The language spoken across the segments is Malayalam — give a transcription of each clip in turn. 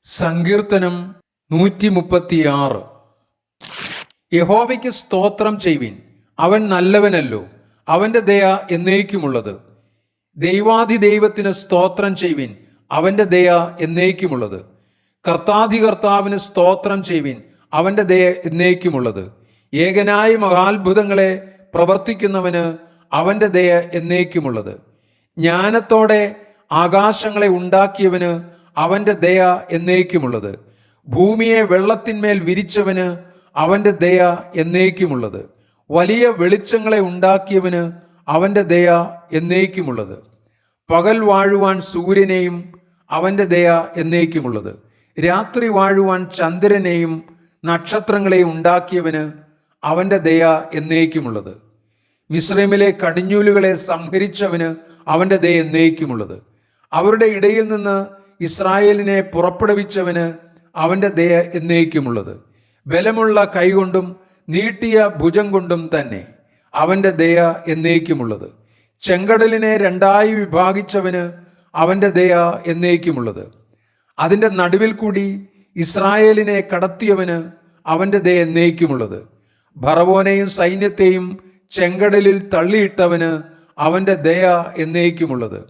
സങ്കീർത്തനം 136. യഹോവയ്ക്ക് സ്തോത്രം ചെയ്യുവിൻ, അവൻ നല്ലവനല്ലോ, അവന്റെ ദയ എന്നേക്കുമുള്ളത്. ദൈവാധിദൈവത്തിന് സ്തോത്രം ചെയ്യുവിൻ, അവന്റെ ദയ എന്നേക്കുമുള്ളത്. കർത്താധികർത്താവിന് സ്തോത്രം ചെയ്യുവിൻ, അവന്റെ ദയ എന്നേക്കുമുള്ളത്. ഏകനായ മഹാത്ഭുതങ്ങളെ പ്രവർത്തിക്കുന്നവന് അവന്റെ ദയ എന്നേക്കുമുള്ളത്. ജ്ഞാനത്തോടെ ആകാശങ്ങളെ ഉണ്ടാക്കിയവന് അവന്റെ ദയ എന്നേക്കുമുള്ളത്. ഭൂമിയെ വെള്ളത്തിന്മേൽ വിരിച്ചവന് അവന്റെ ദയ എന്നേക്കുമുള്ളത്. വലിയ വെളിച്ചങ്ങളെ ഉണ്ടാക്കിയവന് അവന്റെ ദയ എന്നേക്കുമുള്ളത്. പകൽ വാഴുവാൻ സൂര്യനെയും അവന്റെ ദയ എന്നേക്കുമുള്ളത്. രാത്രി വാഴുവാൻ ചന്ദ്രനെയും നക്ഷത്രങ്ങളെയും ഉണ്ടാക്കിയവന് അവന്റെ ദയ എന്നേക്കുമുള്ളത്. മിസ്രൈമിലെ കടിഞ്ഞൂലുകളെ സംഹരിച്ചവന് അവന്റെ ദയ എന്നേക്കുമുള്ളത്. അവരുടെ ഇടയിൽ നിന്ന് ഇസ്രായേലിനെ പുറപ്പെടുവിച്ചവന് അവന്റെ ദയ എന്നേക്കുമുള്ളത്. ബലമുള്ള കൈകൊണ്ടും നീട്ടിയ ഭുജം കൊണ്ടും തന്നെ അവന്റെ ദയ എന്നേക്കുമുള്ളത്. ചെങ്കടലിനെ രണ്ടായി വിഭാഗിച്ചവന് അവന്റെ ദയ എന്നേക്കുമുള്ളത്. അതിൻ്റെ നടുവിൽ കൂടി ഇസ്രായേലിനെ കടത്തിയവന് അവന്റെ ദയ എന്നേക്കുമുള്ളത്. ഫറവോനെയും സൈന്യത്തെയും ചെങ്കടലിൽ തള്ളിയിട്ടവന് അവന്റെ ദയ എന്നേക്കുമുള്ളത്.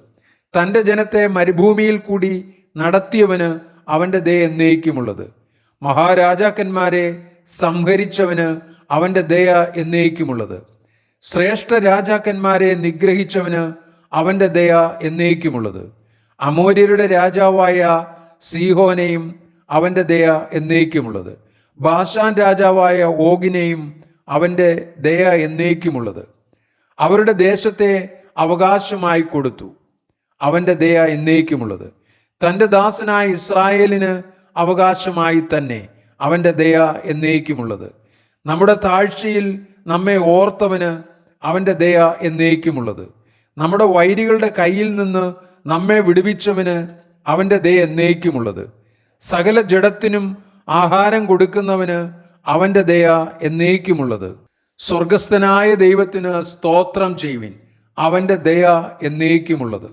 തൻ്റെ ജനത്തെ മരുഭൂമിയിൽ കൂടി നടത്തിയവന് അവന്റെ ദയ എന്നേക്കുമുള്ളത്. മഹാരാജാക്കന്മാരെ സംഹരിച്ചവന് അവന്റെ ദയ എന്നേക്കുമുള്ളത്. ശ്രേഷ്ഠ രാജാക്കന്മാരെ നിഗ്രഹിച്ചവന് അവന്റെ ദയ എന്നേക്കുമുള്ളത്. അമോര്യരുടെ രാജാവായ സീഹോനെയും അവന്റെ ദയ എന്നേക്കുമുള്ളത്. ബാശാൻ രാജാവായ ഓഗിനെയും അവന്റെ ദയ എന്നേക്കുമുള്ളത്. അവരുടെ ദേശത്തെ അവകാശമായി കൊടുത്തു, അവന്റെ ദയ എന്നേക്കുമുള്ളത്. തൻ്റെ ദാസനായ ഇസ്രായേലിന് അവകാശമായി തന്നെ അവന്റെ ദയ എന്നേക്കുമുള്ളത്. നമ്മുടെ താഴ്ചയിൽ നമ്മെ ഓർത്തവന് അവന്റെ ദയ എന്നേക്കുമുള്ളത്. നമ്മുടെ വൈരികളുടെ കയ്യിൽ നിന്ന് നമ്മെ വിടുവിച്ചവന് അവന്റെ ദയ എന്നേക്കുമുള്ളത്. സകല ജഡത്തിനും ആഹാരം കൊടുക്കുന്നവന് അവന്റെ ദയ എന്നേക്കുമുള്ളത്. സ്വർഗസ്ഥനായ ദൈവത്തിന് സ്തോത്രം ചെയ്യുവിൻ, അവന്റെ ദയ എന്നേക്കുമുള്ളത്.